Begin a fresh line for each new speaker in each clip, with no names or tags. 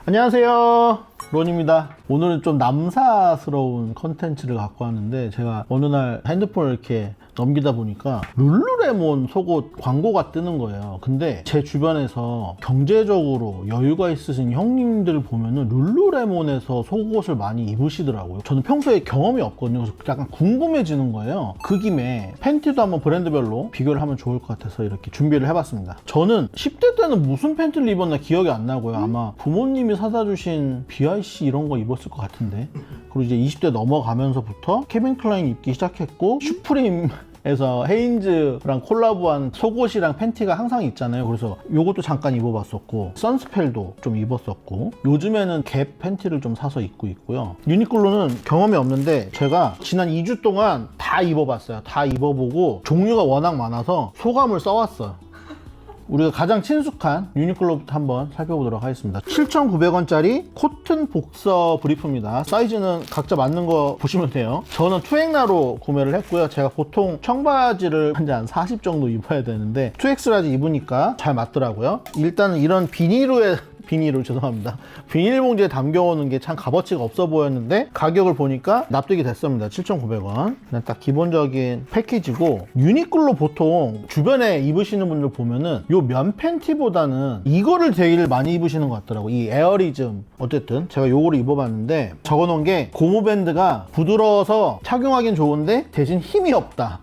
안녕하세요, 론입니다. 오늘은 좀 남사스러운 컨텐츠를 갖고 왔는데, 제가 어느 날 핸드폰을 이렇게 넘기다 보니까 룰루레몬 속옷 광고가 뜨는 거예요. 근데 제 주변에서 경제적으로 여유가 있으신 형님들 보면은 룰루레몬에서 속옷을 많이 입으시더라고요. 저는 평소에 경험이 없거든요. 그래서 약간 궁금해지는 거예요. 그 김에 팬티도 한번 브랜드별로 비교를 하면 좋을 것 같아서 이렇게 준비를 해봤습니다. 저는 10대 때는 무슨 팬티를 입었나 기억이 안 나고요. 아마 부모님이 사다 주신 BIC 이런 거 입었을 것 같은데, 그리고 이제 20대 넘어가면서부터 케빈 클라인 입기 시작했고, 슈프림에서 헤인즈랑 콜라보한 속옷이랑 팬티가 항상 있잖아요. 그래서 요것도 잠깐 입어봤었고, 선스펠도 좀 입었었고, 요즘에는 갭 팬티를 좀 사서 입고 있고요. 유니클로는 경험이 없는데 제가 지난 2주 동안 다 입어봤어요. 다 입어보고 종류가 워낙 많아서 소감을 써왔어요. 우리가 가장 친숙한 유니클로부터 한번 살펴보도록 하겠습니다. 7,900원짜리 코튼 복서 브리프입니다. 사이즈는 각자 맞는 거 보시면 돼요. 저는 2엑라로 구매를 했고요. 제가 보통 청바지를 한 40 정도 입어야 되는데 2X라지 입으니까 잘 맞더라고요. 일단은 이런 비닐 봉지에 담겨오는 게 참 값어치가 없어 보였는데, 가격을 보니까 납득이 됐습니다. 7,900원. 그냥 딱 기본적인 패키지고, 유니클로 보통 주변에 입으시는 분들 보면은 요 면 팬티보다는 이거를 되게 많이 입으시는 것 같더라고요. 이 에어리즘. 어쨌든 제가 요거를 입어봤는데, 적어놓은 게 고무 밴드가 부드러워서 착용하긴 좋은데 대신 힘이 없다.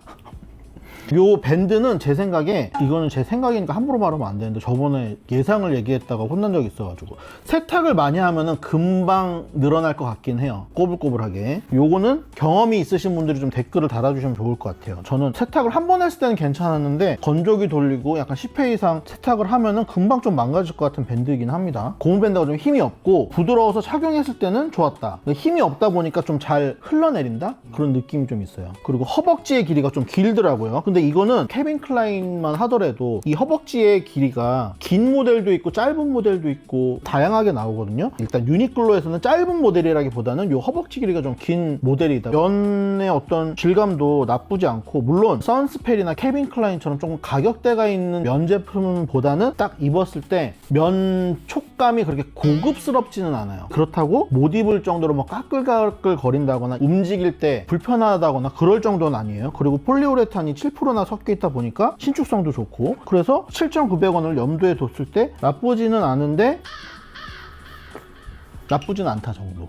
요 밴드는 제 생각에, 이거는 제 생각이니까 함부로 말하면 안 되는데, 저번에 예상을 얘기했다가 혼난 적이 있어가지고, 세탁을 많이 하면은 금방 늘어날 것 같긴 해요. 꼬불꼬불하게. 요거는 경험이 있으신 분들이 좀 댓글을 달아주시면 좋을 것 같아요. 저는 세탁을 한 번 했을 때는 괜찮았는데, 건조기 돌리고 약간 10회 이상 세탁을 하면은 금방 좀 망가질 것 같은 밴드이긴 합니다. 고무 밴드가 좀 힘이 없고 부드러워서 착용했을 때는 좋았다. 힘이 없다 보니까 좀 잘 흘러내린다? 그런 느낌이 좀 있어요. 그리고 허벅지의 길이가 좀 길더라고요. 근데 이거는 케빈 클라인만 하더라도 이 허벅지의 길이가 긴 모델도 있고 짧은 모델도 있고 다양하게 나오거든요. 일단 유니클로에서는 짧은 모델이라기보다는 이 허벅지 길이가 좀 긴 모델이다. 면의 어떤 질감도 나쁘지 않고, 물론 선스펠이나 케빈 클라인처럼 조금 가격대가 있는 면 제품보다는 딱 입었을 때 면 촉감이 그렇게 고급스럽지는 않아요. 그렇다고 못 입을 정도로 뭐 까끌까끌 거린다거나 움직일 때 불편하다거나 그럴 정도는 아니에요. 그리고 폴리우레탄이 7%나 섞여 있다 보니까 신축성도 좋고, 그래서 7,900원을 염두에 뒀을 때 나쁘지는 않은데, 나쁘진 않다 정도.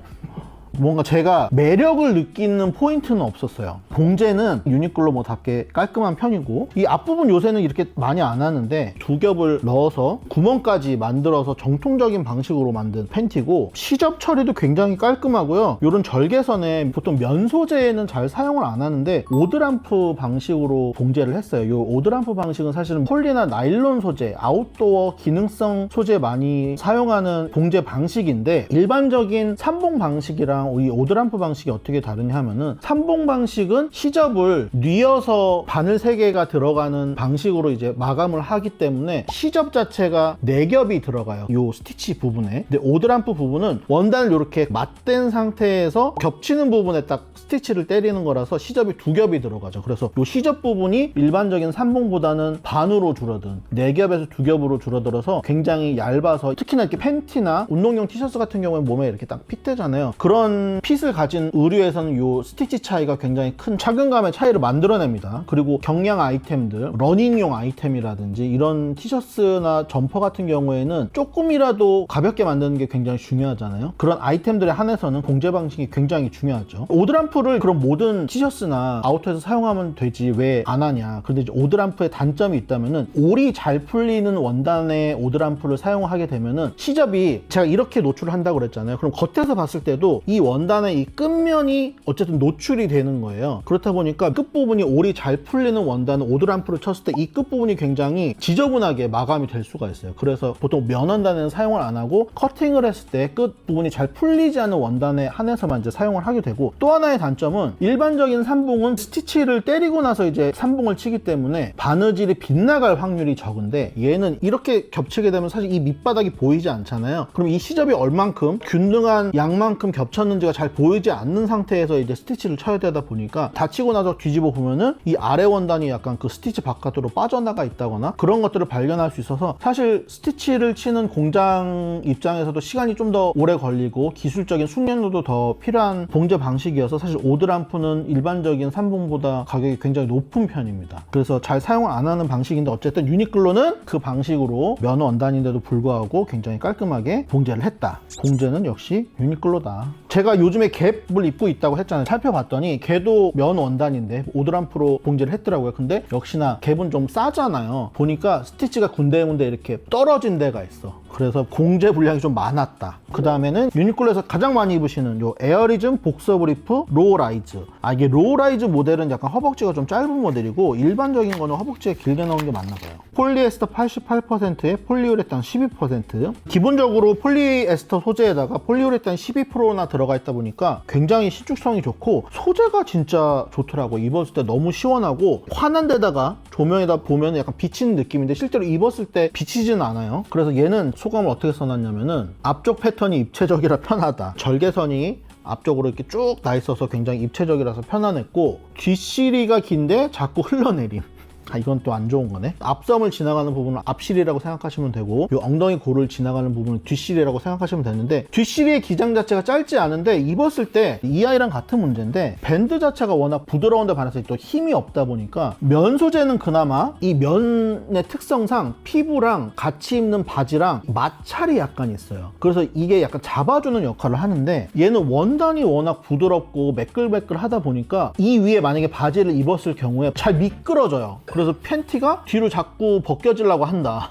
뭔가 제가 매력을 느끼는 포인트는 없었어요. 봉제는 유니클로 뭐답게 깔끔한 편이고, 이 앞부분 요새는 이렇게 많이 안 하는데 두 겹을 넣어서 구멍까지 만들어서 정통적인 방식으로 만든 팬티고, 시접 처리도 굉장히 깔끔하고요. 이런 절개선에 보통 면 소재는 잘 사용을 안 하는데 오드람프 방식으로 봉제를 했어요. 이 오드람프 방식은 사실은 폴리나 나일론 소재, 아웃도어 기능성 소재 많이 사용하는 봉제 방식인데, 일반적인 삼봉 방식이랑 이 오드람프 방식이 어떻게 다르냐 하면은, 삼봉 방식은 시접을 뉘어서 바늘 3개가 들어가는 방식으로 이제 마감을 하기 때문에 시접 자체가 4겹이 들어가요, 이 스티치 부분에. 근데 오드람프 부분은 원단을 이렇게 맞댄 상태에서 겹치는 부분에 딱 스티치를 때리는 거라서 시접이 2겹이 들어가죠. 그래서 이 시접 부분이 일반적인 삼봉보다는 반으로 줄어든 4겹에서 2겹으로 줄어들어서 굉장히 얇아서, 특히나 이렇게 팬티나 운동용 티셔츠 같은 경우에 몸에 이렇게 딱 핏대잖아요. 그런 핏을 가진 의류에서는 이 스티치 차이가 굉장히 큰 착용감의 차이를 만들어냅니다. 그리고 경량 아이템들, 러닝용 아이템이라든지 이런 티셔츠나 점퍼 같은 경우에는 조금이라도 가볍게 만드는 게 굉장히 중요하잖아요. 그런 아이템들에 한해서는 봉제 방식이 굉장히 중요하죠. 오드람프를 그런 모든 티셔츠나 아우터에서 사용하면 되지 왜 안 하냐. 그런데 이제 오드람프의 단점이 있다면은, 올이 잘 풀리는 원단의 오드람프를 사용하게 되면은 시접이, 제가 이렇게 노출을 한다고 그랬잖아요. 그럼 겉에서 봤을 때도 이 원단의 이 끝면이 어쨌든 노출이 되는 거예요. 그렇다 보니까 끝부분이 올이 잘 풀리는 원단은 오드람프를 쳤을 때 이 끝부분이 굉장히 지저분하게 마감이 될 수가 있어요. 그래서 보통 면 원단에는 사용을 안 하고 커팅을 했을 때 끝부분이 잘 풀리지 않는 원단에 한해서만 이제 사용을 하게 되고, 또 하나의 단점은 일반적인 삼봉은 스티치를 때리고 나서 이제 삼봉을 치기 때문에 바느질이 빗나갈 확률이 적은데, 얘는 이렇게 겹치게 되면 사실 이 밑바닥이 보이지 않잖아요. 그럼 이 시접이 얼만큼 균등한 양만큼 겹쳤는지 미세먼지가 잘 보이지 않는 상태에서 이제 스티치를 쳐야 되다 보니까 다치고 나서 뒤집어 보면은 이 아래 원단이 약간 그 스티치 바깥으로 빠져나가 있다거나 그런 것들을 발견할 수 있어서 사실 스티치를 치는 공장 입장에서도 시간이 좀 더 오래 걸리고 기술적인 숙련도도 더 필요한 봉제 방식이어서 사실 오드람프는 일반적인 삼봉보다 가격이 굉장히 높은 편입니다. 그래서 잘 사용을 안 하는 방식인데 어쨌든 유니클로는 그 방식으로 면 원단인데도 불구하고 굉장히 깔끔하게 봉제를 했다. 봉제는 역시 유니클로다. 제가 요즘에 갭을 입고 있다고 했잖아요. 살펴봤더니 걔도 면 원단인데 오드람프로 봉제를 했더라고요. 근데 역시나 갭은 좀 싸잖아요. 보니까 스티치가 군데군데 이렇게 떨어진 데가 있어. 그래서 공제 분량이 좀 많았다. 그 다음에는 유니클로에서 가장 많이 입으시는 요 에어리즘 복서 브리프 로우라이즈. 이게 로우라이즈 모델은 약간 허벅지가 좀 짧은 모델이고 일반적인 거는 허벅지가 길게 나오는 게 맞나 봐요. 폴리에스터 88%에 폴리우레탄 12%. 기본적으로 폴리에스터 소재에다가 폴리우레탄 12%나 들어가 있다 보니까 굉장히 신축성이 좋고 소재가 진짜 좋더라고. 입었을 때 너무 시원하고 환한 데다가 조명에다 보면 약간 비치는 느낌인데 실제로 입었을 때 비치지는 않아요. 그래서 얘는 소감을 어떻게 써놨냐면은 앞쪽 패턴이 입체적이라 편하다. 절개선이 앞쪽으로 이렇게 쭉 나 있어서 굉장히 입체적이라서 편안했고 뒷시리가 긴데 자꾸 흘러내림. 이건 또 안 좋은 거네. 앞섬을 지나가는 부분은 앞실이라고 생각하시면 되고 이 엉덩이 골을 지나가는 부분은 뒷실이라고 생각하시면 되는데 뒷실의 기장 자체가 짧지 않은데 입었을 때 이 아이랑 같은 문제인데 밴드 자체가 워낙 부드러운데 반해서 또 힘이 없다 보니까 면 소재는 그나마 이 면의 특성상 피부랑 같이 입는 바지랑 마찰이 약간 있어요. 그래서 이게 약간 잡아주는 역할을 하는데 얘는 원단이 워낙 부드럽고 매끌매끌 하다 보니까 이 위에 만약에 바지를 입었을 경우에 잘 미끄러져요. 그래서 팬티가 뒤로 자꾸 벗겨지려고 한다.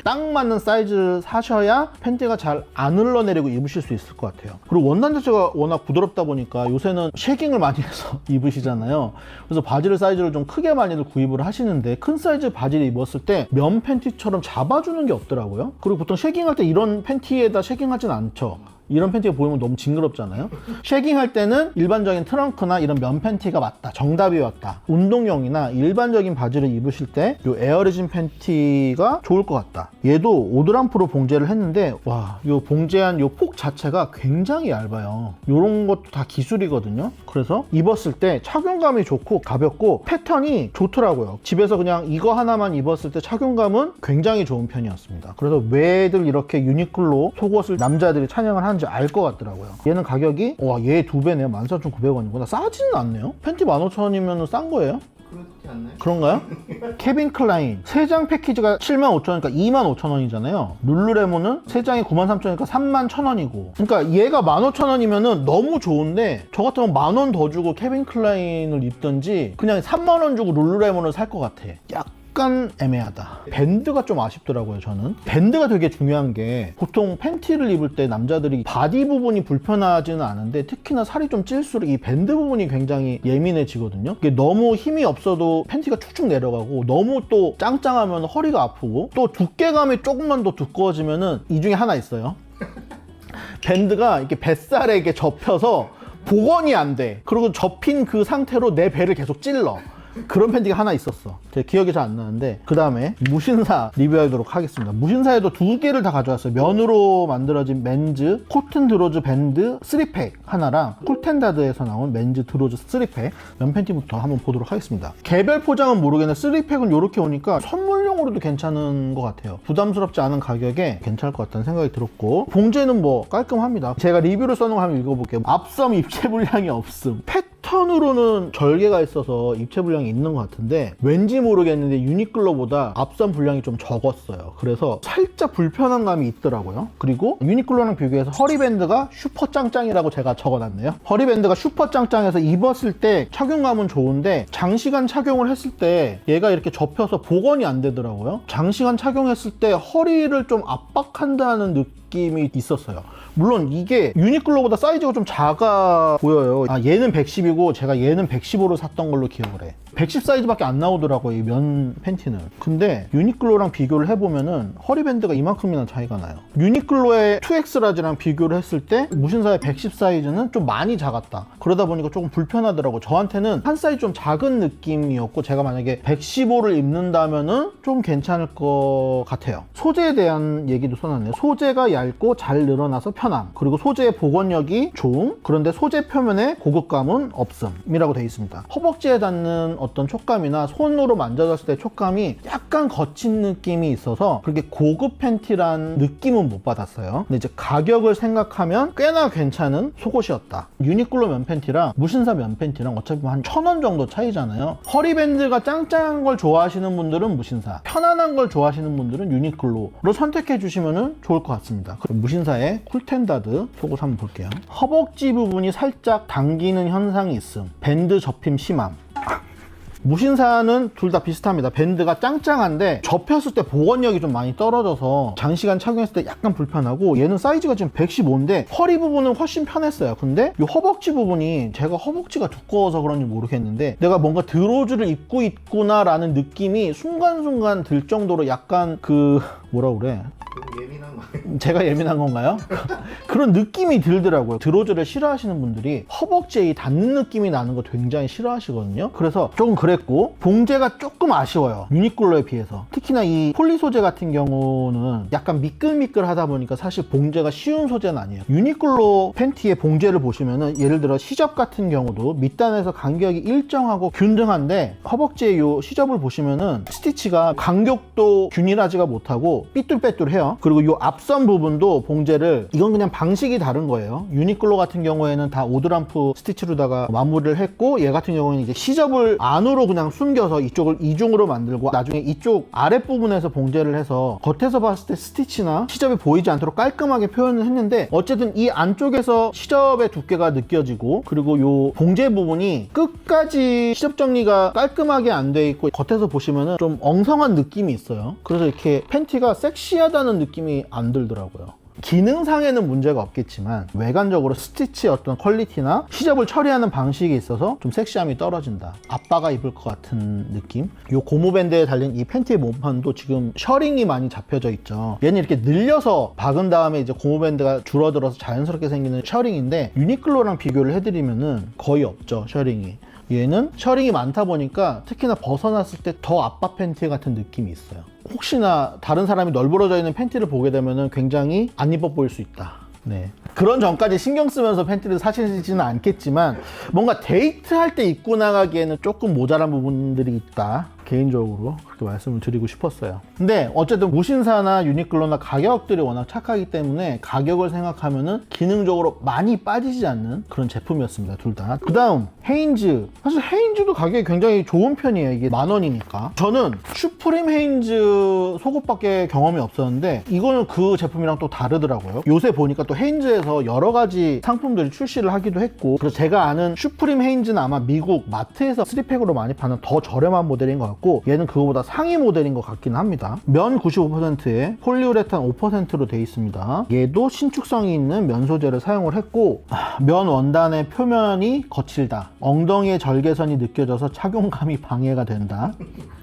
딱 맞는 사이즈 사셔야 팬티가 잘 안 흘러내리고 입으실 수 있을 것 같아요. 그리고 원단 자체가 워낙 부드럽다 보니까 요새는 쉐깅을 많이 해서 입으시잖아요. 그래서 바지를 사이즈를 좀 크게 많이들 구입을 하시는데 큰 사이즈 바지를 입었을 때 면 팬티처럼 잡아주는 게 없더라고요. 그리고 보통 쉐깅할 때 이런 팬티에다 쉐깅하진 않죠. 이런 팬티가 보이면 너무 징그럽잖아요. 쉐깅할 때는 일반적인 트렁크나 이런 면 팬티가 맞다. 정답이 왔다. 운동용이나 일반적인 바지를 입으실 때 이 에어리즘 팬티가 좋을 것 같다. 얘도 오드람프로 봉제를 했는데 와, 이 봉제한 이 폭 자체가 굉장히 얇아요. 이런 것도 다 기술이거든요. 그래서 입었을 때 착용감이 좋고 가볍고 패턴이 좋더라고요. 집에서 그냥 이거 하나만 입었을 때 착용감은 굉장히 좋은 편이었습니다. 그래서 왜들 이렇게 유니클로 속옷을 남자들이 찬양을 하는 알 것 같더라고요. 얘는 가격이 얘 2배네요. 13,900원이구나. 싸지는 않네요. 팬티 15,000원이면 싼 거예요?
그렇지 않나요?
그런가요? 케빈 클라인 3장 패키지가 75,000원이니까 25,000원이잖아요. 룰루레몬은 3장이 93,000원이니까 31,000원이고 그러니까 얘가 15,000원이면 너무 좋은데 저 같으면 10,000원 더 주고 케빈 클라인을 입든지 그냥 30,000원 주고 룰루레몬을 살 것 같아. 약간 애매하다. 밴드가 좀 아쉽더라고요. 저는 밴드가 되게 중요한 게 보통 팬티를 입을 때 남자들이 바디 부분이 불편하지는 않은데 특히나 살이 좀 찔수록 이 밴드 부분이 굉장히 예민해지거든요. 이게 너무 힘이 없어도 팬티가 축축 내려가고 너무 또 짱짱하면 허리가 아프고 또 두께감이 조금만 더 두꺼워지면은 이 중에 하나 있어요. 밴드가 이렇게 뱃살에 이렇게 접혀서 복원이 안 돼. 그리고 접힌 그 상태로 내 배를 계속 찔러. 그런 팬티가 하나 있었어. 제 기억이 잘 안 나는데 그 다음에 무신사 리뷰하도록 하겠습니다. 무신사에도 2개를 다 가져왔어요. 면으로 만들어진 맨즈 코튼 드로즈 밴드 3팩 하나랑 쿨텐다드에서 나온 맨즈 드로즈 3팩 면 팬티부터 한번 보도록 하겠습니다. 개별 포장은 모르겠는데 3팩은 이렇게 오니까 선물용으로도 괜찮은 것 같아요. 부담스럽지 않은 가격에 괜찮을 것 같다는 생각이 들었고 봉제는 뭐 깔끔합니다. 제가 리뷰를 써놓은 거 한번 읽어볼게요. 앞섬 입체 불량이 없음. 패턴으로는 절개가 있어서 입체 불량이 있는 것 같은데 왠지 모르겠는데 유니클로보다 앞선 분량이 좀 적었어요. 그래서 살짝 불편한 감이 있더라고요. 그리고 유니클로랑 비교해서 허리밴드가 슈퍼 짱짱이라고 제가 적어놨네요. 허리밴드가 슈퍼 짱짱해서 입었을 때 착용감은 좋은데 장시간 착용을 했을 때 얘가 이렇게 접혀서 복원이 안 되더라고요. 장시간 착용했을 때 허리를 좀 압박한다는 느낌이 있었어요. 물론 이게 유니클로보다 사이즈가 좀 작아 보여요. 얘는 110이고 제가 얘는 115로 샀던 걸로 기억을 해. 110 사이즈밖에 안 나오더라고요, 이 면 팬티는. 근데 유니클로랑 비교를 해보면은 허리밴드가 이만큼이나 차이가 나요. 유니클로의 2X 라지랑 비교를 했을 때 무신사의 110 사이즈는 좀 많이 작았다. 그러다 보니까 조금 불편하더라고요. 저한테는 한 사이즈 좀 작은 느낌이었고, 제가 만약에 115를 입는다면은 좀 괜찮을 것 같아요. 소재에 대한 얘기도 써놨네요. 소재가 얇고 잘 늘어나서 편함, 그리고 소재의 복원력이 좋음, 그런데 소재 표면에 고급감은 없음이라고 되어 있습니다. 허벅지에 닿는 어떤 촉감이나 손으로 만져졌을 때 촉감이 약간 거친 느낌이 있어서 그렇게 고급 팬티란 느낌은 못 받았어요. 근데 이제 가격을 생각하면 꽤나 괜찮은 속옷이었다. 유니클로 면 팬티랑 무신사 면 팬티랑 어차피 한 1,000원 정도 차이잖아요. 허리밴드가 짱짱한 걸 좋아하시는 분들은 무신사, 편안한 걸 좋아하시는 분들은 유니클로로 선택해 주시면 좋을 것 같습니다. 그럼 무신사의 쿨텐다드 속옷 한번 볼게요. 허벅지 부분이 살짝 당기는 현상이 있음, 밴드 접힘 심함. 무신사는 둘 다 비슷합니다. 밴드가 짱짱한데 접혔을 때 복원력이 좀 많이 떨어져서 장시간 착용했을 때 약간 불편하고, 얘는 사이즈가 지금 115인데 허리 부분은 훨씬 편했어요. 근데 이 허벅지 부분이, 제가 허벅지가 두꺼워서 그런지 모르겠는데 내가 뭔가 드로즈를 입고 있구나 라는 느낌이 순간순간 들 정도로 약간 뭐라 그래?
예민한 거.
제가 예민한 건가요? 그런 느낌이 들더라고요. 드로즈를 싫어하시는 분들이 허벅지에 닿는 느낌이 나는 거 굉장히 싫어하시거든요. 그래서 조금 그랬고, 봉제가 조금 아쉬워요, 유니클로에 비해서. 특히나 이 폴리 소재 같은 경우는 약간 미끌미끌하다 보니까 사실 봉제가 쉬운 소재는 아니에요. 유니클로 팬티의 봉제를 보시면은 예를 들어 시접 같은 경우도 밑단에서 간격이 일정하고 균등한데, 허벅지의 요 시접을 보시면은 스티치가 간격도 균일하지가 못하고 삐뚤빼뚤해요. 그리고 이 앞선 부분도 봉제를, 이건 그냥 방식이 다른 거예요. 유니클로 같은 경우에는 다 오드람프 스티치로다가 마무리를 했고, 얘 같은 경우에는 이제 시접을 안으로 그냥 숨겨서 이쪽을 이중으로 만들고, 나중에 이쪽 아랫부분에서 봉제를 해서 겉에서 봤을 때 스티치나 시접이 보이지 않도록 깔끔하게 표현을 했는데, 어쨌든 이 안쪽에서 시접의 두께가 느껴지고, 그리고 이 봉제 부분이 끝까지 시접 정리가 깔끔하게 안 돼 있고, 겉에서 보시면은 좀 엉성한 느낌이 있어요. 그래서 이렇게 팬티가 섹시하다는 느낌이 안 들더라고요. 기능상에는 문제가 없겠지만 외관적으로 스티치의 어떤 퀄리티나 시접을 처리하는 방식에 있어서 좀 섹시함이 떨어진다. 아빠가 입을 것 같은 느낌? 이 고무밴드에 달린 이 팬티의 몸판도 지금 셔링이 많이 잡혀져 있죠. 얘는 이렇게 늘려서 박은 다음에 이제 고무밴드가 줄어들어서 자연스럽게 생기는 셔링인데, 유니클로랑 비교를 해드리면은 거의 없죠, 셔링이. 얘는 셔링이 많다 보니까 특히나 벗어났을 때 더 아빠 팬티 같은 느낌이 있어요. 혹시나 다른 사람이 널브러져 있는 팬티를 보게 되면 굉장히 안 이뻐 보일 수 있다. 네. 그런 점까지 신경 쓰면서 팬티를 사시지는 않겠지만, 뭔가 데이트할 때 입고 나가기에는 조금 모자란 부분들이 있다, 개인적으로 그렇게 말씀을 드리고 싶었어요. 근데 어쨌든 무신사나 유니클로나 가격들이 워낙 착하기 때문에 가격을 생각하면은 기능적으로 많이 빠지지 않는 그런 제품이었습니다, 둘 다. 그 다음 헤인즈. 사실 헤인즈도 가격이 굉장히 좋은 편이에요. 이게 10,000원이니까. 저는 슈프림 헤인즈 속옷밖에 경험이 없었는데, 이거는 그 제품이랑 또 다르더라고요. 요새 보니까 또 헤인즈에서 여러 가지 상품들이 출시를 하기도 했고, 그래서 제가 아는 슈프림 헤인즈는 아마 미국 마트에서 3팩으로 많이 파는 더 저렴한 모델인 것 같고, 얘는 그거보다 상위 모델인 것 같긴 합니다. 면 95%에 폴리우레탄 5%로 되어 있습니다. 얘도 신축성이 있는 면 소재를 사용을 했고, 면 원단의 표면이 거칠다, 엉덩이의 절개선이 느껴져서 착용감이 방해가 된다,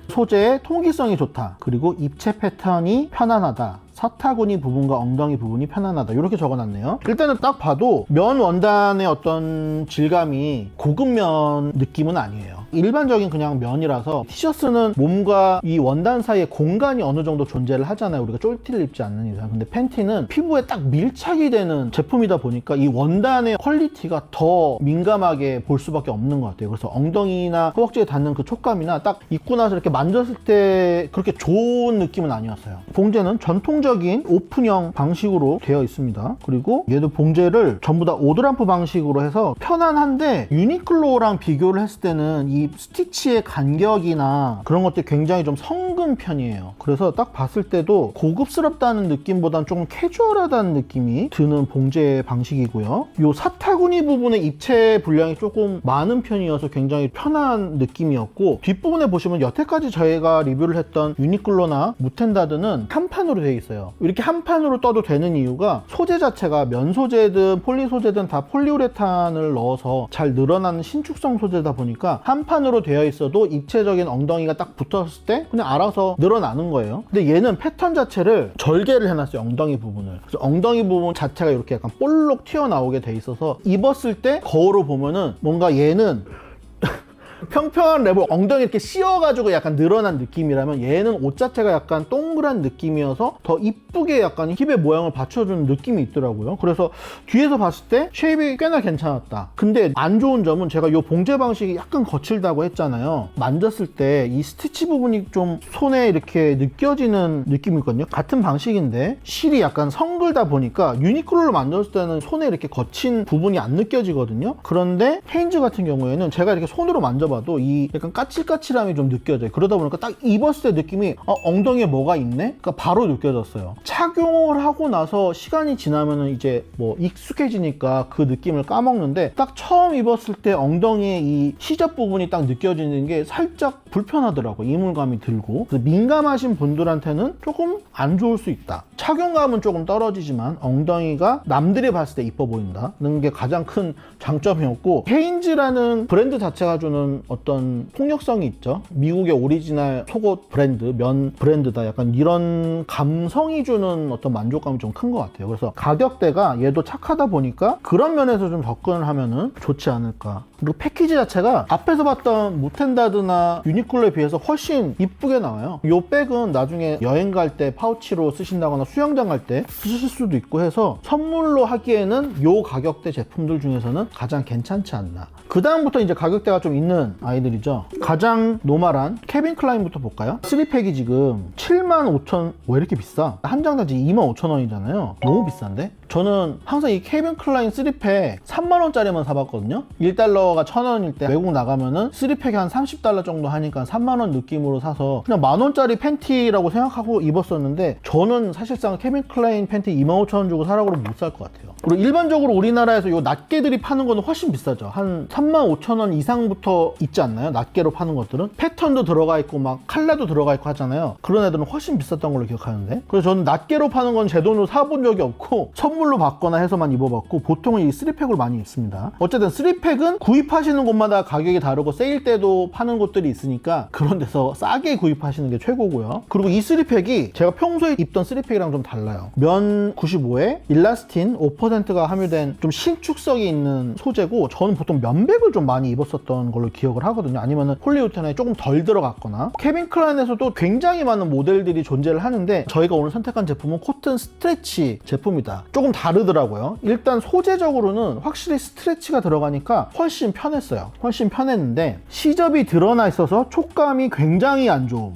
소재의 통기성이 좋다, 그리고 입체 패턴이 편안하다, 사타구니 부분과 엉덩이 부분이 편안하다, 이렇게 적어놨네요. 일단은 딱 봐도 면 원단의 어떤 질감이 고급 면 느낌은 아니에요. 일반적인 그냥 면이라서, 티셔츠는 몸과 이 원단 사이에 공간이 어느 정도 존재를 하잖아요, 우리가 쫄티를 입지 않는 이상. 근데 팬티는 피부에 딱 밀착이 되는 제품이다 보니까 이 원단의 퀄리티가 더 민감하게 볼 수밖에 없는 것 같아요. 그래서 엉덩이나 허벅지에 닿는 그 촉감이나 딱 입고 나서 이렇게 만졌을 때 그렇게 좋은 느낌은 아니었어요. 봉제는 전통적인 오픈형 방식으로 되어 있습니다. 그리고 얘도 봉제를 전부 다 오드람프 방식으로 해서 편안한데, 유니클로랑 비교를 했을 때는 이 스티치의 간격이나 그런 것들이 굉장히 좀 성근 편이에요. 그래서 딱 봤을 때도 고급스럽다는 느낌보다는 조금 캐주얼하다는 느낌이 드는 봉제 방식이고요. 이 사타구니 부분의 입체 분량이 조금 많은 편이어서 굉장히 편한 느낌이었고, 뒷부분에 보시면 여태까지 저희가 리뷰를 했던 유니클로나 무텐다드는 한판으로 되어 있어요. 있어요. 이렇게 한 판으로 떠도 되는 이유가 소재 자체가 면 소재든 폴리 소재든 다 폴리우레탄을 넣어서 잘 늘어나는 신축성 소재다 보니까 한 판으로 되어 있어도 입체적인 엉덩이가 딱 붙었을 때 그냥 알아서 늘어나는 거예요. 근데 얘는 패턴 자체를 절개를 해놨어요. 엉덩이 부분을. 그래서 엉덩이 부분 자체가 이렇게 약간 볼록 튀어나오게 돼 있어서 입었을 때 거울을 보면은 뭔가 얘는 평평한 랩을 엉덩이 이렇게 씌워가지고 약간 늘어난 느낌이라면 얘는 옷 자체가 약간 동그란 느낌이어서 더 이쁘게 약간 힙의 모양을 받쳐주는 느낌이 있더라고요. 그래서 뒤에서 봤을 때 쉐입이 꽤나 괜찮았다. 근데 안 좋은 점은 제가 이 봉제 방식이 약간 거칠다고 했잖아요. 만졌을 때 이 스티치 부분이 좀 손에 이렇게 느껴지는 느낌이거든요. 같은 방식인데 실이 약간 성글다 보니까 유니클로를 만졌을 때는 손에 이렇게 거친 부분이 안 느껴지거든요. 그런데 헤인즈 같은 경우에는 제가 이렇게 손으로 만져봐도 이 약간 까칠까칠함이 좀 느껴져요. 그러다 보니까 딱 입었을 때 느낌이 엉덩이에 뭐가 있네? 그러니까 바로 느껴졌어요. 착용을 하고 나서 시간이 지나면은 이제 뭐 익숙해지니까 그 느낌을 까먹는데 딱 처음 입었을 때 엉덩이에 이 시접 부분이 딱 느껴지는 게 살짝 불편하더라고요. 이물감이 들고. 그래서 민감하신 분들한테는 조금 안 좋을 수 있다. 착용감은 조금 떨어지지만 엉덩이가 남들이 봤을 때 이뻐 보인다는 게 가장 큰 장점이었고, 헤인즈라는 브랜드 자체가 주는 어떤 폭력성이 있죠. 미국의 오리지널 속옷 브랜드, 면 브랜드다. 약간 이런 감성이 주는 어떤 만족감이 좀 큰 것 같아요. 그래서 가격대가 얘도 착하다 보니까 그런 면에서 좀 접근을 하면은 좋지 않을까. 그리고 패키지 자체가 앞에서 봤던 무텐다드나 유니클로에 비해서 훨씬 이쁘게 나와요. 이 백은 나중에 여행 갈 때 파우치로 쓰신다거나 수영장 갈 때 쓰실 수도 있고 해서 선물로 하기에는 이 가격대 제품들 중에서는 가장 괜찮지 않나. 그 다음부터 이제 가격대가 좀 있는 아이들이죠. 가장 노멀한 케빈 클라인부터 볼까요? 3팩이 지금 75,000, 왜 이렇게 비싸? 한 장 단지 25,000원이잖아요. 너무 비싼데? 저는 항상 이 케빈 클라인 3팩 3만원짜리만 사봤거든요. 1달러가 1,000원일 때 외국 나가면은 3팩이 한 30달러 정도 하니까 3만원 느낌으로 사서 그냥 만원짜리 팬티라고 생각하고 입었었는데, 저는 사실상 케빈 클라인 팬티 25,000원 주고 사라고 하면 못 살 것 같아요. 그리고 일반적으로 우리나라에서 요 낱개들이 파는 거는 훨씬 비싸죠. 한 35,000원 이상부터 있지 않나요? 낱개로 파는 것들은 패턴도 들어가 있고 막 컬러도 들어가 있고 하잖아요. 그런 애들은 훨씬 비쌌던 걸로 기억하는데, 그래서 저는 낱개로 파는 건 제 돈으로 사본 적이 없고 선물로 받거나 해서만 입어봤고, 보통은 이 3팩을 많이 입습니다. 어쨌든 3팩은 구입하시는 곳마다 가격이 다르고 세일 때도 파는 곳들이 있으니까 그런 데서 싸게 구입하시는 게 최고고요. 그리고 이 3팩이 제가 평소에 입던 3팩이랑 좀 달라요. 면 95에 일라스틴 5%가 함유된 좀 신축성이 있는 소재고, 저는 보통 면백을 좀 많이 입었었던 걸로 기억을 하거든요. 아니면은 폴리우레탄에 조금 덜 들어갔거나. 케빈 클라인에서도 굉장히 많은 모델들이 존재를 하는데 저희가 오늘 선택한 제품은 코튼 스트레치 제품이다. 조금 다르더라고요. 일단 소재적으로는 확실히 스트레치가 들어가니까 훨씬 편했어요. 훨씬 편했는데 시접이 드러나 있어서 촉감이 굉장히 안 좋음.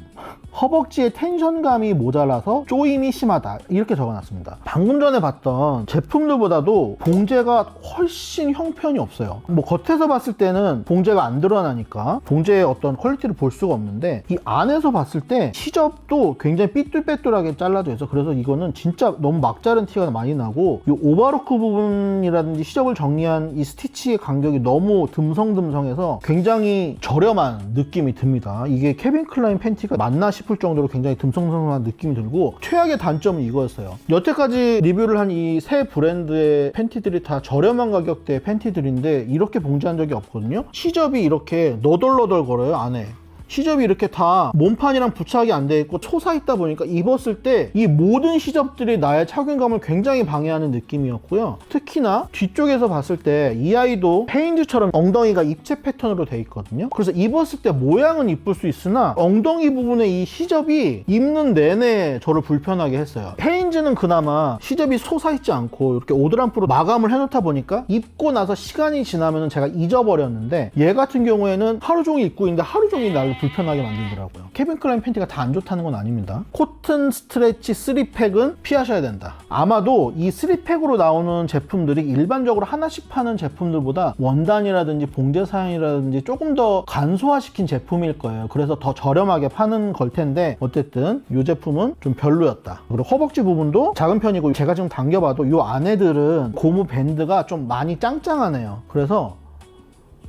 허벅지의 텐션감이 모자라서 조임이 심하다, 이렇게 적어놨습니다. 방금 전에 봤던 제품들보다도 봉제가 훨씬 형편이 없어요. 뭐 겉에서 봤을 때는 봉제가 안 드러나니까 봉제의 어떤 퀄리티를 볼 수가 없는데, 이 안에서 봤을 때 시접도 굉장히 삐뚤빼뚤하게 잘라져 있어. 그래서 이거는 진짜 너무 막 자른 티가 많이 나고, 이 오버로크 부분이라든지 시접을 정리한 이 스티치의 간격이 너무 듬성듬성해서 굉장히 저렴한 느낌이 듭니다. 이게 케빈 클라인 팬티가 맞나 싶을 정도로 굉장히 듬성듬성한 느낌이 들고, 최악의 단점은 이거였어요. 여태까지 리뷰를 한 이 세 브랜드의 팬티들이 다 저렴한 가격대의 팬티들인데 이렇게 봉제한 적이 없거든요. 시접이 이렇게 너덜너덜 걸어요. 안에 시접이 이렇게 다 몸판이랑 부착이 안 돼 있고 솟아 있다 보니까 입었을 때 이 모든 시접들이 나의 착용감을 굉장히 방해하는 느낌이었고요. 특히나 뒤쪽에서 봤을 때 이 아이도 헤인즈처럼 엉덩이가 입체 패턴으로 돼 있거든요. 그래서 입었을 때 모양은 이쁠 수 있으나 엉덩이 부분에 이 시접이 입는 내내 저를 불편하게 했어요. 헤인즈는 그나마 시접이 솟아 있지 않고 이렇게 오드람프로 마감을 해놓다 보니까 입고 나서 시간이 지나면 제가 잊어버렸는데, 얘 같은 경우에는 하루 종일 입고 있는데 하루 종일 나를 불편하게 만들더라고요. 케빈 클라인 팬티가 다 안 좋다는 건 아닙니다. 코튼 스트레치 3팩은 피하셔야 된다. 아마도 이 3팩으로 나오는 제품들이 일반적으로 하나씩 파는 제품들보다 원단이라든지 봉제 사양이라든지 조금 더 간소화시킨 제품일 거예요. 그래서 더 저렴하게 파는 걸 텐데, 어쨌든 이 제품은 좀 별로였다. 그리고 허벅지 부분도 작은 편이고, 제가 지금 당겨봐도 이 안에들은 고무 밴드가 좀 많이 짱짱하네요. 그래서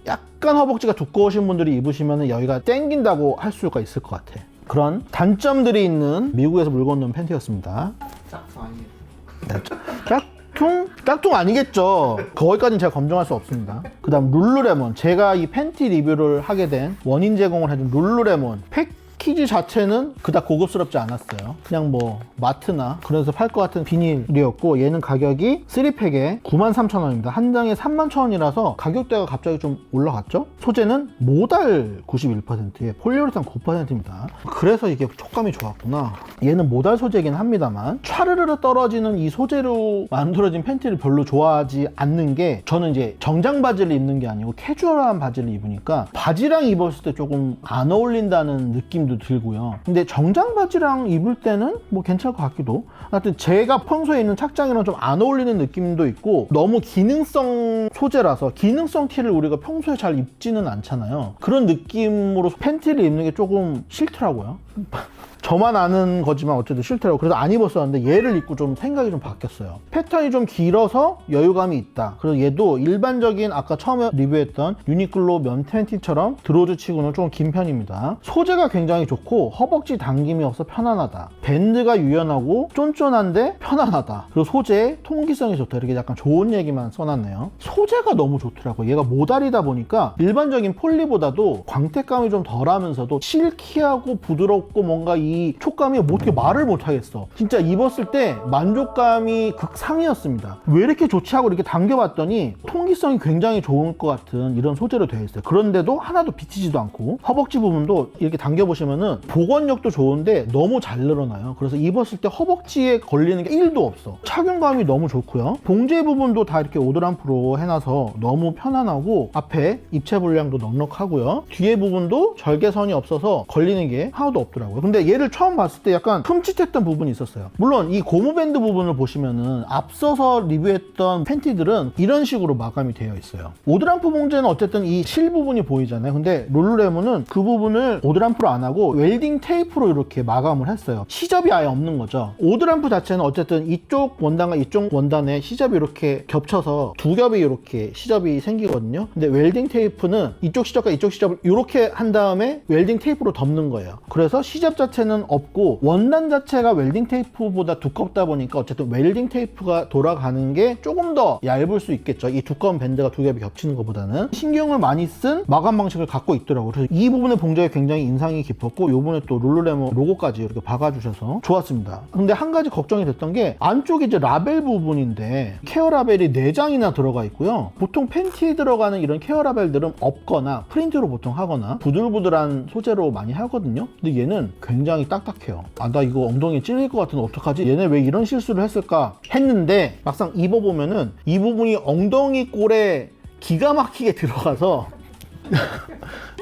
약간 허벅지가 두꺼우신 분들이 입으시면 여기가 땡긴다고 할 수가 있을 것 같아. 그런 단점들이 있는 미국에서 물건 넣은 팬티였습니다.
짝퉁 아니에요?
짝퉁 아니겠죠. 거기까지는 제가 검증할 수 없습니다. 그 다음 룰루레몬. 제가 이 팬티 리뷰를 하게 된 원인 제공을 해준 룰루레몬 패키지 자체는 그닥 고급스럽지 않았어요. 그냥 뭐 마트나 그런 데서 팔 것 같은 비닐이었고, 얘는 가격이 3팩에 93,000원입니다. 한 장에 31,000원이라서 가격대가 갑자기 좀 올라갔죠. 소재는 모달 91%에 폴리우레탄 9%입니다. 그래서 이게 촉감이 좋았구나. 얘는 모달 소재이긴 합니다만 촤르르르 떨어지는 이 소재로 만들어진 팬티를 별로 좋아하지 않는 게, 저는 이제 정장 바지를 입는 게 아니고 캐주얼한 바지를 입으니까 바지랑 입었을 때 조금 안 어울린다는 느낌도 들고요. 근데 정장 바지랑 입을 때는 뭐 괜찮을 것 같기도. 하여튼 제가 평소에 입는 착장이랑 좀 안 어울리는 느낌도 있고, 너무 기능성 소재라서 기능성 티를 우리가 평소에 잘 입지는 않잖아요. 그런 느낌으로 팬티를 입는 게 조금 싫더라고요. 저만 아는 거지만 어쨌든 싫더라고요. 그래서 안 입었었는데 얘를 입고 좀 생각이 좀 바뀌었어요. 패턴이 좀 길어서 여유감이 있다. 그래서 얘도 일반적인 아까 처음에 리뷰했던 유니클로 면 팬티처럼 드로즈 치고는 조금 긴 편입니다. 소재가 굉장히 좋고 허벅지 당김이 없어 편안하다. 밴드가 유연하고 쫀쫀한데 편안하다. 그리고 소재의 통기성이 좋다. 이렇게 약간 좋은 얘기만 써놨네요. 소재가 너무 좋더라고요. 얘가 모달이다 보니까 일반적인 폴리보다도 광택감이 좀 덜하면서도 실키하고 부드럽고 뭔가 이 촉감이 어떻게 말을 못하겠어. 진짜 입었을 때 만족감이 극상이었습니다. 왜 이렇게 좋지 하고 이렇게 당겨봤더니 통기성이 굉장히 좋을 것 같은 이런 소재로 되어 있어요. 그런데도 하나도 비치지도 않고, 허벅지 부분도 이렇게 당겨보시면은 복원력도 좋은데 너무 잘 늘어나요. 그래서 입었을 때 허벅지에 걸리는 게 1도 없어. 착용감이 너무 좋고요. 봉제 부분도 다 이렇게 오드람프로 해놔서 너무 편안하고, 앞에 입체 분량도 넉넉하고요. 뒤에 부분도 절개선이 없어서 걸리는 게 하나도 없더라고요. 근데 얘를 처음 봤을 때 약간 흠칫했던 부분이 있었어요. 물론 이 고무밴드 부분을 보시면은 앞서서 리뷰했던 팬티들은 이런 식으로 마감이 되어 있어요. 오드람프 봉제는 어쨌든 이 실 부분이 보이잖아요. 근데 룰루레몬은 그 부분을 오드람프로 안 하고 웰딩 테이프로 이렇게 마감을 했어요. 시접이 아예 없는 거죠. 오드람프 자체는 어쨌든 이쪽 원단과 이쪽 원단에 시접이 이렇게 겹쳐서 두 겹이 이렇게 시접이 생기거든요. 근데 웰딩 테이프는 이쪽 시접과 이쪽 시접을 이렇게 한 다음에 웰딩 테이프로 덮는 거예요. 그래서 시접 자체는 없고, 원단 자체가 웰딩 테이프보다 두껍다 보니까 어쨌든 웰딩 테이프가 돌아가는 게 조금 더 얇을 수 있겠죠. 이 두꺼운 밴드가 두 겹이 겹치는 것보다는. 신경을 많이 쓴 마감 방식을 갖고 있더라고요. 그래서 이 부분의 봉제가 굉장히 인상이 깊었고, 이 부분에 또 룰루레몬 로고까지 이렇게 박아주셔서 좋았습니다. 근데 한 가지 걱정이 됐던 게, 안쪽에 이제 라벨 부분인데 케어 라벨이 4장이나 들어가 있고요. 보통 팬티에 들어가는 이런 케어 라벨들은 없거나 프린트로 보통 하거나 부들부들한 소재로 많이 하거든요. 근데 얘는 굉장히 딱딱해요. 아, 나 이거 엉덩이에 찔릴 것 같은데 어떡하지? 얘네 왜 이런 실수를 했을까 했는데, 막상 입어보면은 이 부분이 엉덩이 꼴에 기가 막히게 들어가서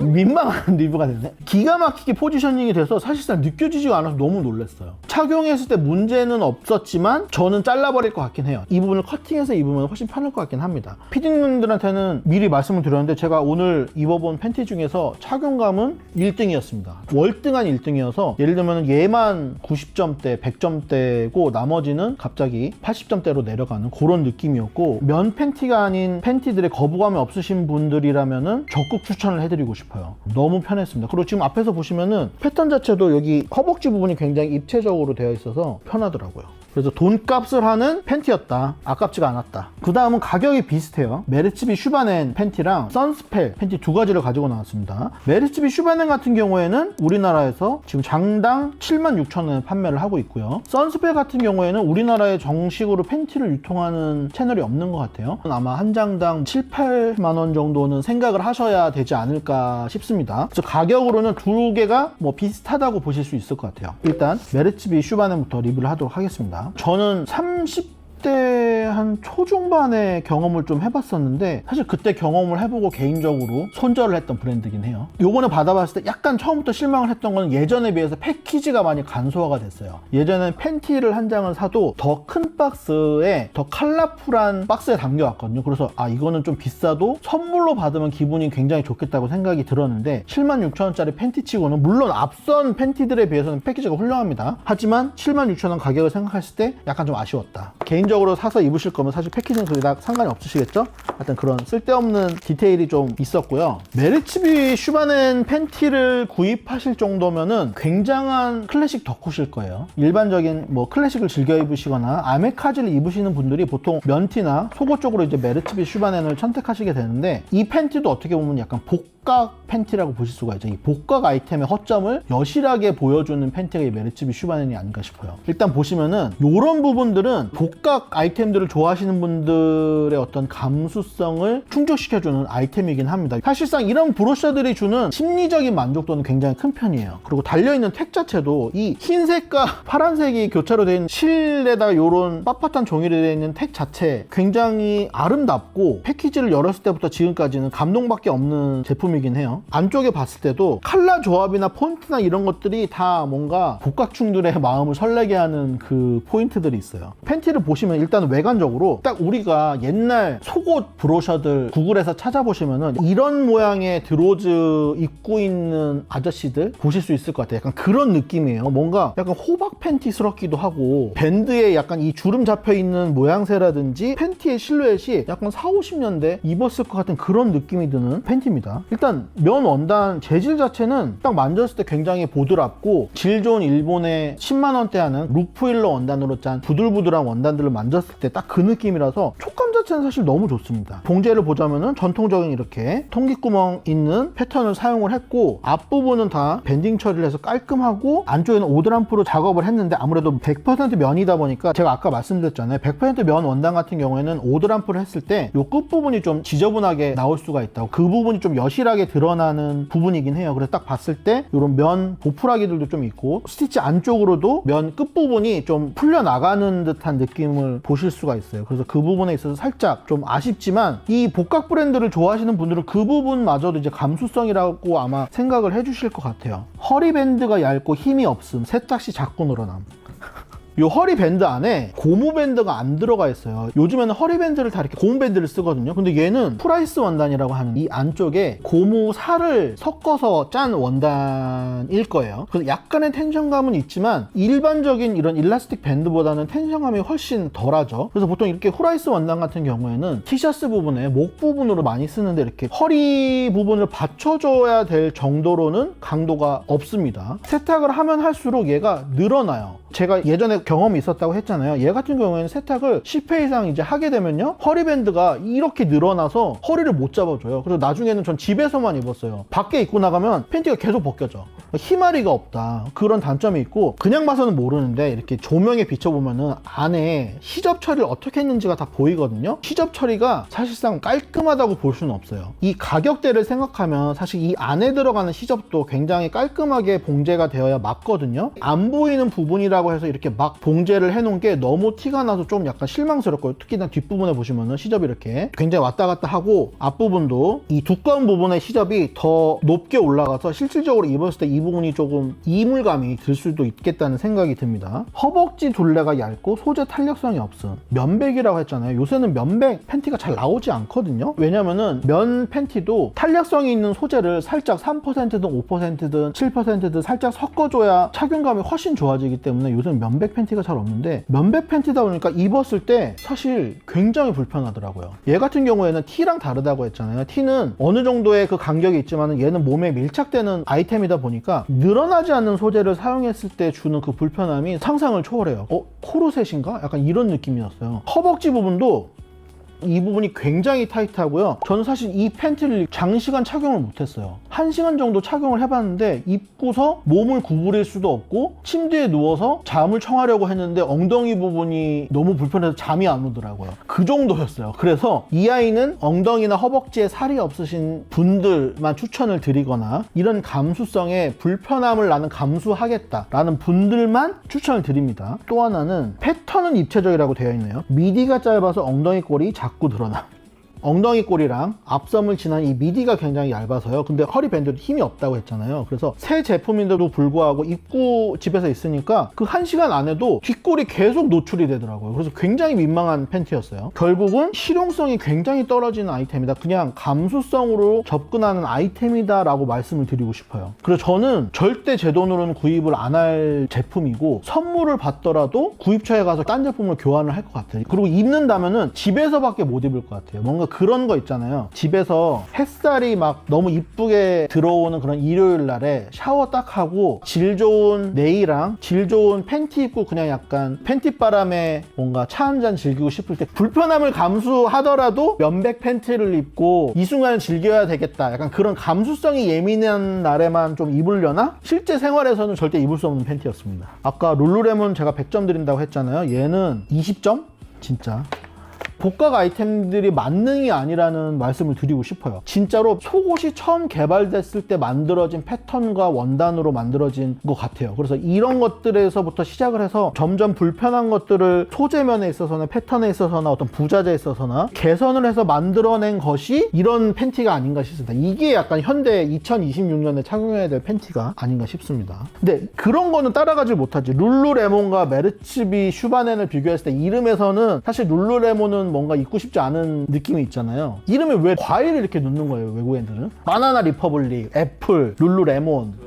민망한 리뷰가 됐네. 기가 막히게 포지셔닝이 돼서 사실상 느껴지지가 않아서 너무 놀랐어요. 착용했을 때 문제는 없었지만 저는 잘라버릴 것 같긴 해요. 이 부분을 커팅해서 입으면 훨씬 편할 것 같긴 합니다. 피디님들한테는 미리 말씀을 드렸는데, 제가 오늘 입어본 팬티 중에서 착용감은 1등이었습니다. 월등한 1등이어서 예를 들면 얘만 90점대, 100점대고 나머지는 갑자기 80점대로 내려가는 그런 느낌이었고, 면 팬티가 아닌 팬티들의 거부감이 없으신 분들이라면은 적극 추천을 해드리고 싶어요. 너무 편했습니다. 그리고 지금 앞에서 보시면은 패턴 자체도 여기 허벅지 부분이 굉장히 입체적으로 되어 있어서 편하더라고요. 그래서 돈값을 하는 팬티였다. 아깝지가 않았다. 그 다음은 가격이 비슷해요. 메르츠비 슈바넨 팬티랑 선스펠 팬티 두 가지를 가지고 나왔습니다. 메르츠비 슈바넨 같은 경우에는 우리나라에서 지금 장당 76,000원에 판매를 하고 있고요. 선스펠 같은 경우에는 우리나라에 정식으로 팬티를 유통하는 채널이 없는 것 같아요. 아마 한 장당 7, 8만 원 정도는 생각을 하셔야 되지 않을까 싶습니다. 그래서 가격으로는 두 개가 뭐 비슷하다고 보실 수 있을 것 같아요. 일단 메르츠비 슈바넨부터 리뷰를 하도록 하겠습니다. 저는 30대 한 초중반에 경험을 좀 해봤었는데, 사실 그때 경험을 해보고 개인적으로 손절을 했던 브랜드긴 해요. 요번에 받아봤을 때 약간 처음부터 실망을 했던 건, 예전에 비해서 패키지가 많이 간소화가 됐어요. 예전엔 팬티를 한 장을 사도 더 큰 박스에 더 컬러풀한 박스에 담겨왔거든요. 그래서 아, 이거는 좀 비싸도 선물로 받으면 기분이 굉장히 좋겠다고 생각이 들었는데, 76,000원짜리 팬티치고는 물론 앞선 팬티들에 비해서는 패키지가 훌륭합니다. 하지만 76,000원 가격을 생각했을 때 약간 좀 아쉬웠다. 개인적으로 일반적으로 사서 입으실 거면 사실 패키지는 그닥 상관이 없으시겠죠? 하여튼 그런 쓸데없는 디테일이 좀 있었고요. 메르츠비 슈바넨 팬티를 구입하실 정도면은 굉장한 클래식 덕후실 거예요. 일반적인 뭐 클래식을 즐겨 입으시거나 아메카지를 입으시는 분들이 보통 면티나 속옷 쪽으로 이제 메르츠비 슈바넨을 선택하시게 되는데, 이 팬티도 어떻게 보면 약간 복각 팬티라고 보실 수가 있죠. 이 복각 아이템의 허점을 여실하게 보여주는 팬티가 이 메르츠비 슈바넨이 아닌가 싶어요. 일단 보시면은 이런 부분들은 복각 아이템들을 좋아하시는 분들의 어떤 감수성을 충족시켜주는 아이템이긴 합니다. 사실상 이런 브로셔들이 주는 심리적인 만족도는 굉장히 큰 편이에요. 그리고 달려있는 택 자체도 이 흰색과 파란색이 교차로 되어 있는 실에다 이런 빳빳한 종이로 되어 있는 택 자체 굉장히 아름답고, 패키지를 열었을 때부터 지금까지는 감동밖에 없는 제품이긴 해요. 안쪽에 봤을 때도 컬러 조합이나 폰트나 이런 것들이 다 뭔가 복각충들의 마음을 설레게 하는 그 포인트들이 있어요. 팬티를 보시면 일단 외관적으로 딱 우리가 옛날 속옷 브로셔들 구글에서 찾아보시면은 이런 모양의 드로즈 입고 있는 아저씨들 보실 수 있을 것 같아요. 약간 그런 느낌이에요. 뭔가 약간 호박 팬티스럽기도 하고, 밴드에 약간 이 주름 잡혀 있는 모양새라든지 팬티의 실루엣이 약간 40, 50년대 입었을 것 같은 그런 느낌이 드는 팬티입니다. 일단 면 원단 재질 자체는 딱 만졌을 때 굉장히 보드랍고, 질 좋은 일본의 10만원대 하는 루프일러 원단으로 짠 부들부들한 원단들을 만졌을 때 딱 그 느낌이라서 촉감 자체는 사실 너무 좋습니다. 봉제를 보자면은 전통적인 이렇게 통기구멍 있는 패턴을 사용을 했고, 앞부분은 다 밴딩 처리를 해서 깔끔하고, 안쪽에는 오드람프로 작업을 했는데 아무래도 100% 면이다 보니까 제가 아까 말씀드렸잖아요. 100% 면 원단 같은 경우에는 오드람프를 했을 때 이 끝부분이 좀 지저분하게 나올 수가 있다고, 그 부분이 좀 여실하게 드러나는 부분이긴 해요. 그래서 딱 봤을 때 이런 면 보풀하기들도 좀 있고, 스티치 안쪽으로도 면 끝부분이 좀 풀려나가는 듯한 느낌을 보실 수가 있어요. 그래서 그 부분에 있어서 살짝 좀 아쉽지만, 이 복각 브랜드를 좋아하시는 분들은 그 부분마저도 이제 감수성이라고 아마 생각을 해주실 것 같아요. 허리밴드가 얇고 힘이 없음, 세탁시 자꾸 늘어남. 이 허리밴드 안에 고무밴드가 안 들어가 있어요. 요즘에는 허리밴드를 다 이렇게 고무밴드를 쓰거든요. 근데 얘는 프라이스 원단이라고 하는 이 안쪽에 고무 살을 섞어서 짠 원단일 거예요. 그래서 약간의 텐션감은 있지만 일반적인 이런 일라스틱 밴드보다는 텐션감이 훨씬 덜하죠. 그래서 보통 이렇게 프라이스 원단 같은 경우에는 티셔츠 부분에 목 부분으로 많이 쓰는데, 이렇게 허리 부분을 받쳐줘야 될 정도로는 강도가 없습니다. 세탁을 하면 할수록 얘가 늘어나요. 제가 예전에 경험이 있었다고 했잖아요. 얘 같은 경우에는 세탁을 10회 이상 이제 하게 되면요, 허리밴드가 이렇게 늘어나서 허리를 못 잡아줘요. 그래서 나중에는 전 집에서만 입었어요. 밖에 입고 나가면 팬티가 계속 벗겨져. 희마리가 없다, 그런 단점이 있고, 그냥 봐서는 모르는데 이렇게 조명에 비춰보면은 안에 시접 처리를 어떻게 했는지가 다 보이거든요. 시접 처리가 사실상 깔끔하다고 볼 수는 없어요. 이 가격대를 생각하면 사실 이 안에 들어가는 시접도 굉장히 깔끔하게 봉제가 되어야 맞거든요. 안 보이는 부분이라고 해서 이렇게 막 봉제를 해놓은 게 너무 티가 나서 좀 약간 실망스럽고요. 특히나 뒷부분에 보시면은 시접이 이렇게 굉장히 왔다 갔다 하고, 앞부분도 이 두꺼운 부분의 시접이 더 높게 올라가서 실질적으로 입었을 때 이 부분이 조금 이물감이 들 수도 있겠다는 생각이 듭니다. 허벅지 둘레가 얇고 소재 탄력성이 없음, 면백이라고 했잖아요. 요새는 면백 팬티가 잘 나오지 않거든요. 왜냐면은 면 팬티도 탄력성이 있는 소재를 살짝 3%든 5%든 7%든 살짝 섞어줘야 착용감이 훨씬 좋아지기 때문에 요새는 면백 팬티가 잘 없는데, 면백 팬티다 보니까 입었을 때 사실 굉장히 불편하더라고요. 얘 같은 경우에는 T랑 다르다고 했잖아요. T는 어느 정도의 그 간격이 있지만 얘는 몸에 밀착되는 아이템이다 보니까 늘어나지 않는 소재를 사용했을 때 주는 그 불편함이 상상을 초월해요. 코르셋인가? 약간 이런 느낌이었어요. 허벅지 부분도 이 부분이 굉장히 타이트하고요. 저는 사실 이 팬티를 장시간 착용을 못했어요. 1시간 정도 착용을 해봤는데 입고서 몸을 구부릴 수도 없고 침대에 누워서 잠을 청하려고 했는데 엉덩이 부분이 너무 불편해서 잠이 안 오더라고요. 그 정도였어요. 그래서 이 아이는 엉덩이나 허벅지에 살이 없으신 분들만 추천을 드리거나, 이런 감수성에 불편함을 나는 감수하겠다라는 분들만 추천을 드립니다. 또 하나는 패턴은 입체적이라고 되어 있네요. 미디가 짧아서 엉덩이 꼴이 자꾸 드러나. 엉덩이 꼬리랑 앞섬을 지난 이 미디가 굉장히 얇아서요. 근데 허리 밴드도 힘이 없다고 했잖아요. 그래서 새 제품인데도 불구하고 입고 집에서 있으니까 그 1시간 안에도 뒷골이 계속 노출이 되더라고요. 그래서 굉장히 민망한 팬티였어요. 결국은 실용성이 굉장히 떨어지는 아이템이다. 그냥 감수성으로 접근하는 아이템이다 라고 말씀을 드리고 싶어요. 그래서 저는 절대 제 돈으로는 구입을 안 할 제품이고, 선물을 받더라도 구입처에 가서 딴 제품을 교환을 할 것 같아요. 그리고 입는다면은 집에서밖에 못 입을 것 같아요. 뭔가 그런 거 있잖아요. 집에서 햇살이 막 너무 이쁘게 들어오는 그런 일요일 날에 샤워 딱 하고 질 좋은 네일랑 질 좋은 팬티 입고 그냥 약간 팬티바람에 뭔가 차 한 잔 즐기고 싶을 때 불편함을 감수하더라도 면백 팬티를 입고 이 순간을 즐겨야 되겠다. 약간 그런 감수성이 예민한 날에만 좀 입으려나? 실제 생활에서는 절대 입을 수 없는 팬티였습니다. 아까 룰루레몬 제가 100점 드린다고 했잖아요. 얘는 20점? 진짜. 복각 아이템들이 만능이 아니라는 말씀을 드리고 싶어요. 진짜로 속옷이 처음 개발됐을 때 만들어진 패턴과 원단으로 만들어진 것 같아요. 그래서 이런 것들에서부터 시작을 해서 점점 불편한 것들을 소재면에 있어서나 패턴에 있어서나 어떤 부자재에 있어서나 개선을 해서 만들어낸 것이 이런 팬티가 아닌가 싶습니다. 이게 약간 현대 2026년에 착용해야 될 팬티가 아닌가 싶습니다. 근데 그런 거는 따라가지 못하지. 룰루레몬과 메르츠비 슈바넨을 비교했을 때 이름에서는 사실 룰루레몬은 뭔가 입고 싶지 않은 느낌이 있잖아요. 이름에 왜 과일을 이렇게 넣는 거예요, 외국인들은? 바나나 리퍼블릭, 애플, 룰루레몬.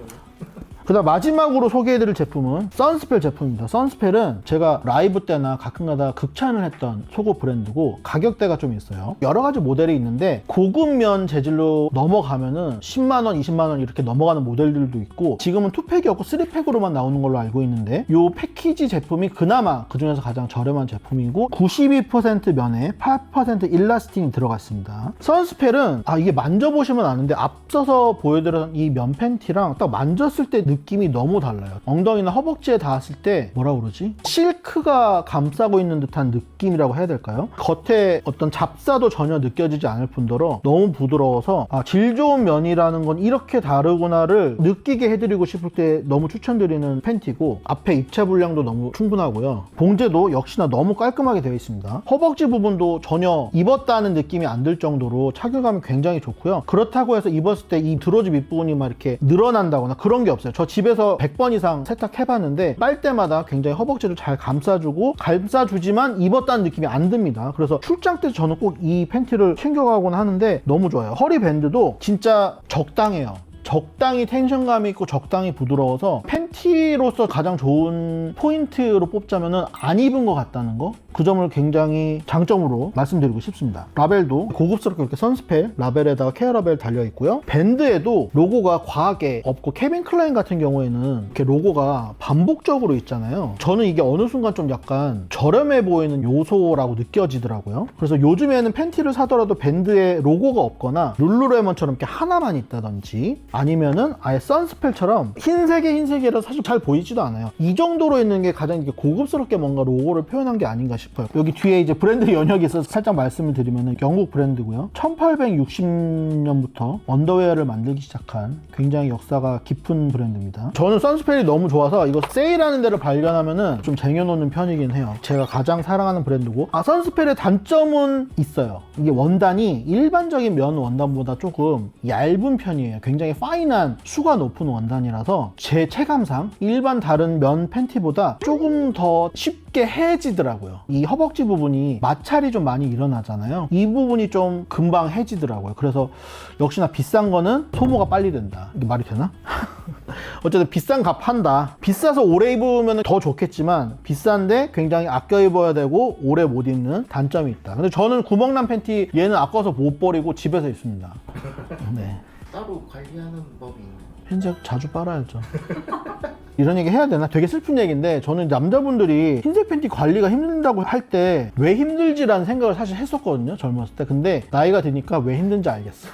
그다음 마지막으로 소개해드릴 제품은 선스펠 제품입니다. 선스펠은 제가 라이브 때나 가끔가다 극찬을 했던 속옷 브랜드고 가격대가 좀 있어요. 여러 가지 모델이 있는데 고급 면 재질로 넘어가면은 10만원, 20만원 이렇게 넘어가는 모델들도 있고, 지금은 2팩이 없고 3팩으로만 나오는 걸로 알고 있는데 이 패키지 제품이 그나마 그 중에서 가장 저렴한 제품이고 92% 면에 8% 일라스틴이 들어가 있습니다. 선스펠은 이게 만져보시면 아는데 앞서서 보여드린 이 면 팬티랑 딱 만졌을 때 느낌이 너무 달라요. 엉덩이나 허벅지에 닿았을 때 뭐라 그러지? 실크가 감싸고 있는 듯한 느낌이라고 해야 될까요? 겉에 어떤 잡사도 전혀 느껴지지 않을 뿐더러 너무 부드러워서 질 좋은 면이라는 건 이렇게 다르구나를 느끼게 해드리고 싶을 때 너무 추천드리는 팬티고, 앞에 입체 분량도 너무 충분하고요. 봉제도 역시나 너무 깔끔하게 되어 있습니다. 허벅지 부분도 전혀 입었다는 느낌이 안 들 정도로 착용감이 굉장히 좋고요. 그렇다고 해서 입었을 때 이 들어집 윗부분이 막 이렇게 늘어난다거나 그런 게 없어요. 저 집에서 100번 이상 세탁해봤는데 빨 때마다 굉장히 허벅지를 잘 감싸주지만 입었다는 느낌이 안 듭니다. 그래서 출장 때 저는 꼭 이 팬티를 챙겨가곤 하는데 너무 좋아요. 허리 밴드도 진짜 적당해요. 적당히 텐션감이 있고 적당히 부드러워서 팬티로서 가장 좋은 포인트로 뽑자면은 안 입은 것 같다는 거, 그 점을 굉장히 장점으로 말씀드리고 싶습니다. 라벨도 고급스럽게 이렇게 선스펠 라벨에다가 케어 라벨 달려 있고요. 밴드에도 로고가 과하게 없고, 케빈 클라인 같은 경우에는 이렇게 로고가 반복적으로 있잖아요. 저는 이게 어느 순간 좀 약간 저렴해 보이는 요소라고 느껴지더라고요. 그래서 요즘에는 팬티를 사더라도 밴드에 로고가 없거나 룰루레몬처럼 이렇게 하나만 있다든지, 아니면은 아예 선스펠처럼 흰색이라서 사실 잘 보이지도 않아요. 이 정도로 있는 게 가장 이렇게 고급스럽게 뭔가 로고를 표현한 게 아닌가 싶어요. 여기 뒤에 이제 브랜드 연역이 있어서 살짝 말씀을 드리면은 영국 브랜드고요. 1860년부터 언더웨어를 만들기 시작한 굉장히 역사가 깊은 브랜드입니다. 저는 선스펠이 너무 좋아서 이거 세일하는 데를 발견하면은 좀 쟁여놓는 편이긴 해요. 제가 가장 사랑하는 브랜드고, 선스펠의 단점은 있어요. 이게 원단이 일반적인 면 원단보다 조금 얇은 편이에요. 굉장히 파인한 수가 높은 원단이라서 제 체감상 일반 다른 면 팬티보다 조금 더 쉽게 해지더라고요. 이 허벅지 부분이 마찰이 좀 많이 일어나잖아요. 이 부분이 좀 금방 해지더라고요. 그래서 역시나 비싼 거는 소모가 빨리 된다. 이게 말이 되나? 어쨌든 비싼 값 한다. 비싸서 오래 입으면 더 좋겠지만 비싼데 굉장히 아껴 입어야 되고 오래 못 입는 단점이 있다. 근데 저는 구멍난 팬티 얘는 아까워서 못 버리고 집에서 입습니다. 네.
따로 관리하는 법이 있나요?
흰색 자주 빨아야죠. 이런 얘기 해야 되나? 되게 슬픈 얘기인데, 저는 남자분들이 흰색 팬티 관리가 힘들다고 할 때 왜 힘들지라는 생각을 사실 했었거든요, 젊었을 때. 근데 나이가 드니까 왜 힘든지 알겠어.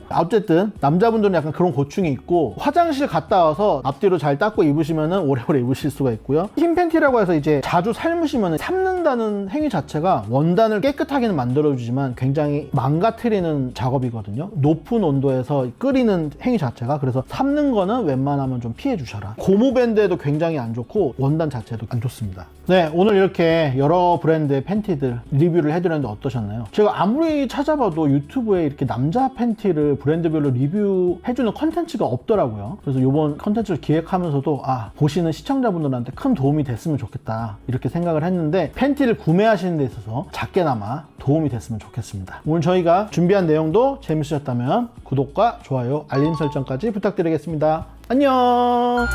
어쨌든 남자분들은 약간 그런 고충이 있고, 화장실 갔다 와서 앞뒤로 잘 닦고 입으시면은 오래오래 입으실 수가 있고요. 흰 팬티라고 해서 이제 자주 삶으시면 삶는다는 행위 자체가 원단을 깨끗하게는 만들어주지만 굉장히 망가뜨리는 작업이거든요. 높은 온도에서 끓이는 행위 자체가. 그래서 삶는 거는 웬만하면 좀 피해 주셔라. 고무밴드에도 굉장히 안 좋고 원단 자체도 안 좋습니다. 네, 오늘 이렇게 여러 브랜드의 팬티들 리뷰를 해드렸는데 어떠셨나요? 제가 아무리 찾아봐도 유튜브에 이렇게 남자 팬티를 브랜드별로 리뷰해주는 컨텐츠가 없더라고요. 그래서 이번 컨텐츠를 기획하면서도 보시는 시청자분들한테 큰 도움이 됐으면 좋겠다 이렇게 생각을 했는데, 팬티를 구매하시는 데 있어서 작게나마 도움이 됐으면 좋겠습니다. 오늘 저희가 준비한 내용도 재밌으셨다면 구독과 좋아요, 알림 설정까지 부탁드리겠습니다. 안녕.